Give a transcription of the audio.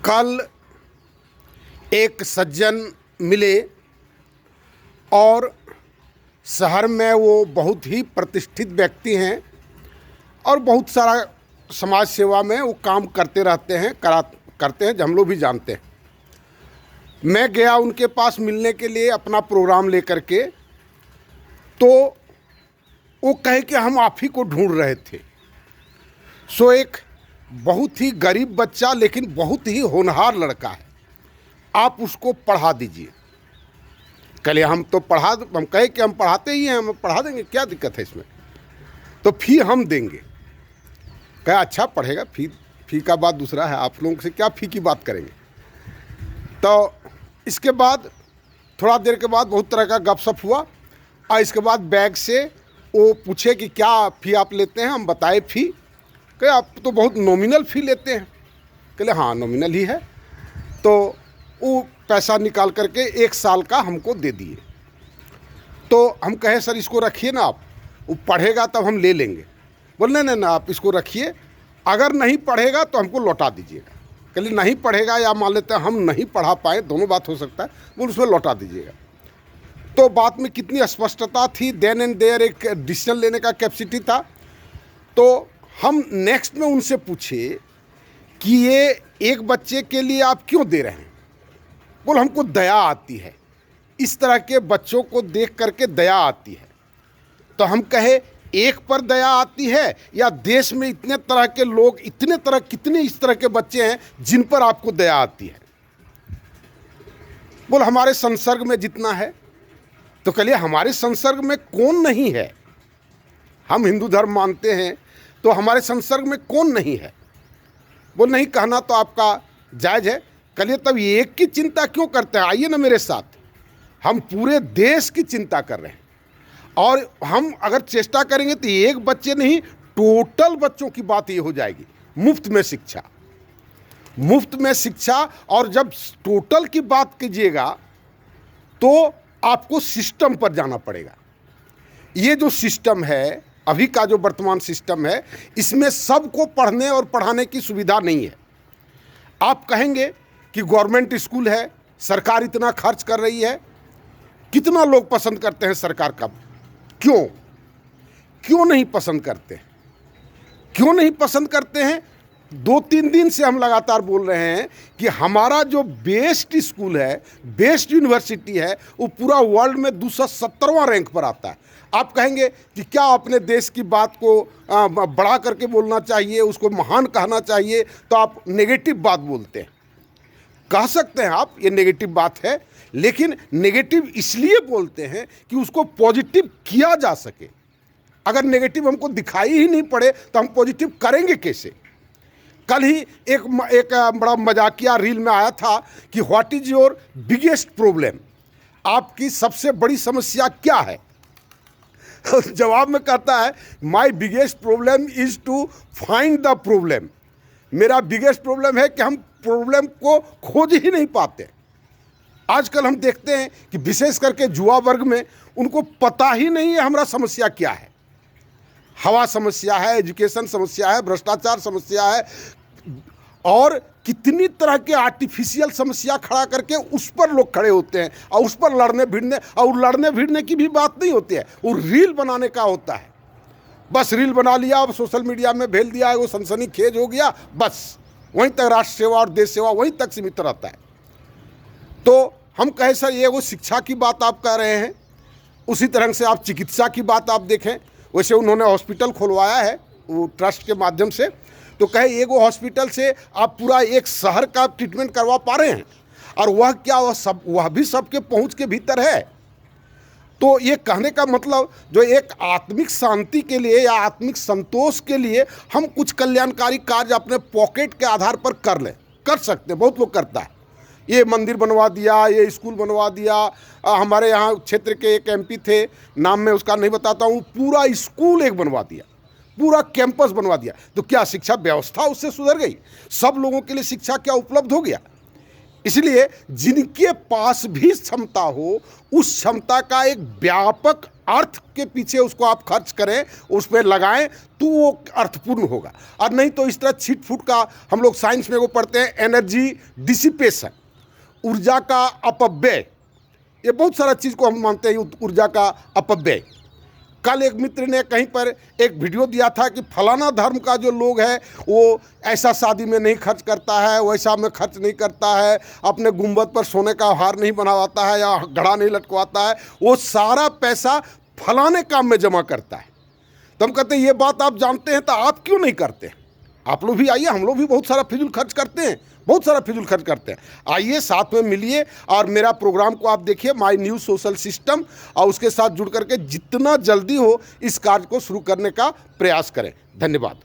कल एक सज्जन मिले और शहर में वो बहुत ही प्रतिष्ठित व्यक्ति हैं और बहुत सारा समाज सेवा में वो काम करते रहते हैं, करते हैं, हम लोग भी जानते हैं। मैं गया उनके पास मिलने के लिए अपना प्रोग्राम लेकर के, तो वो कहे कि हम आप ही को ढूंढ रहे थे। सो एक बहुत ही गरीब बच्चा लेकिन बहुत ही होनहार लड़का है, आप उसको पढ़ा दीजिए। कल हम कहे कि हम पढ़ाते ही हैं, हम पढ़ा देंगे, क्या दिक्कत है इसमें, तो फी हम देंगे। कहे अच्छा पढ़ेगा, फी का बात दूसरा है, आप लोगों से क्या फ़ी की बात करेंगे। तो इसके बाद थोड़ा देर के बाद बहुत तरह का गपशप हुआ और इसके बाद बैग से वो पूछे कि क्या फ़ी आप लेते हैं। हम बताए फ़ी। कहे आप तो बहुत नॉमिनल फ़ी लेते हैं। कहले हाँ नॉमिनल ही है। तो वो पैसा निकाल करके 1 साल का हमको दे दिए। तो हम कहे सर इसको रखिए ना, आप वो पढ़ेगा तब हम ले लेंगे। बोले नहीं आप इसको रखिए, अगर नहीं पढ़ेगा तो हमको लौटा दीजिएगा। कहले नहीं पढ़ेगा या मान लेते हैं हम नहीं पढ़ा पाए, दोनों बात हो सकता है, बोले उसमें लौटा दीजिएगा। तो बात में कितनी स्पष्टता थी, देन एंड देयर एक डिसीजन लेने का कैपेसिटी था। तो हम नेक्स्ट में उनसे पूछे कि ये एक बच्चे के लिए आप क्यों दे रहे हैं। बोले हमको दया आती है, इस तरह के बच्चों को देख करके दया आती है। तो हम कहे एक पर दया आती है या देश में इतने तरह के लोग, कितने इस तरह के बच्चे हैं जिन पर आपको दया आती है। बोले हमारे संसर्ग में जितना है। तो कहिए हमारे संसर्ग में कौन नहीं है, हम हिंदू धर्म मानते हैं तो हमारे संसर्ग में कौन नहीं है। बोले नहीं कहना तो आपका जायज़ है। कहिए तब एक की चिंता क्यों करते हैं, आइए ना मेरे साथ, हम पूरे देश की चिंता कर रहे हैं। और हम अगर चेष्टा करेंगे तो एक बच्चे नहीं, टोटल बच्चों की बात ये हो जाएगी। मुफ्त में शिक्षा, मुफ्त में शिक्षा। और जब टोटल की बात कीजिएगा तो आपको सिस्टम पर जाना पड़ेगा। ये जो सिस्टम है अभी का, जो वर्तमान सिस्टम है, इसमें सबको पढ़ने और पढ़ाने की सुविधा नहीं है। आप कहेंगे कि गवर्नमेंट स्कूल है, सरकार इतना खर्च कर रही है, कितना लोग पसंद करते हैं सरकार का, क्यों नहीं पसंद करते हैं, क्यों नहीं पसंद करते हैं। 2-3 दिन से हम लगातार बोल रहे हैं कि हमारा जो बेस्ट स्कूल है, बेस्ट यूनिवर्सिटी है, वो पूरा वर्ल्ड में 270वां रैंक पर आता है। आप कहेंगे कि क्या अपने देश की बात को बढ़ा करके बोलना चाहिए, उसको महान कहना चाहिए, तो आप नेगेटिव बात बोलते हैं। कह सकते हैं आप ये नेगेटिव बात है, लेकिन नेगेटिव इसलिए बोलते हैं कि उसको पॉजिटिव किया जा सके। अगर नेगेटिव हमको दिखाई ही नहीं पड़े तो हम पॉजिटिव करेंगे कैसे। कल ही एक बड़ा मजाकिया रील में आया था कि what is your biggest problem, आपकी सबसे बड़ी समस्या क्या है। जवाब में कहता है my biggest problem is to find the problem. मेरा बिगेस्ट प्रॉब्लम है कि हम प्रॉब्लम को खोज ही नहीं पाते। आजकल हम देखते हैं कि विशेष करके युवा वर्ग में उनको पता ही नहीं है हमारा समस्या क्या है। हवा समस्या है, एजुकेशन समस्या है, भ्रष्टाचार समस्या है, और कितनी तरह के आर्टिफिशियल समस्या खड़ा करके उस पर लोग खड़े होते हैं और उस पर लड़ने भिड़ने, और लड़ने भिड़ने की भी बात नहीं होती है, वो रील बनाने का होता है। बस रील बना लिया, अब सोशल मीडिया में भेज दिया, वो सनसनीखेज हो गया, बस वहीं तक राष्ट्र सेवा और देश सेवा वहीं तक सीमित रहता है। तो हम कहें सर ये वो शिक्षा की बात आप कह रहे हैं, उसी तरह से आप चिकित्सा की बात आप देखें। वैसे उन्होंने हॉस्पिटल खुलवाया है वो ट्रस्ट के माध्यम से, तो कहे एक वो हॉस्पिटल से आप पूरा एक शहर का ट्रीटमेंट करवा पा रहे हैं, और वह क्या वह भी सबके पहुंच के भीतर है। तो ये कहने का मतलब जो एक आत्मिक शांति के लिए या आत्मिक संतोष के लिए हम कुछ कल्याणकारी कार्य अपने पॉकेट के आधार पर कर सकते हैं। बहुत लोग करता है, ये मंदिर बनवा दिया, ये स्कूल बनवा दिया। हमारे यहाँ क्षेत्र के एक एमपी थे, नाम मैं उसका नहीं बताता हूँ, पूरा स्कूल एक बनवा दिया, पूरा कैंपस बनवा दिया। तो क्या शिक्षा व्यवस्था उससे सुधर गई? सब लोगों के लिए शिक्षा क्या उपलब्ध हो गया? इसलिए जिनके पास भी क्षमता हो, उस क्षमता का एक व्यापक अर्थ के पीछे उसको आप खर्च करें, उस पर लगाएं, तो वो अर्थपूर्ण होगा। और नहीं तो इस तरह छिट फुट का, हम लोग साइंस में वो पढ़ते हैं, एनर्जी डिसिपेशन, ऊर्जा का अपव्यय, ये बहुत सारा चीज़ को हम मानते हैं ऊर्जा का अपव्यय। कल एक मित्र ने कहीं पर एक वीडियो दिया था कि फलाना धर्म का जो लोग है वो ऐसा शादी में नहीं खर्च करता है, वैसा में खर्च नहीं करता है, अपने गुंबद पर सोने का हार नहीं बनवाता है या घड़ा नहीं लटकवाता है, वो सारा पैसा फलाने काम में जमा करता है। तो हम कहते हैं ये बात आप जानते हैं तो आप क्यों नहीं करते? आप लोग भी आइए, हम लोग भी बहुत सारा फिजूल खर्च करते हैं, बहुत सारा फिजूल खर्च करते हैं। आइए साथ में मिलिए और मेरा प्रोग्राम को आप देखिए, माय न्यू सोशल सिस्टम, और उसके साथ जुड़ करके जितना जल्दी हो इस कार्य को शुरू करने का प्रयास करें। धन्यवाद।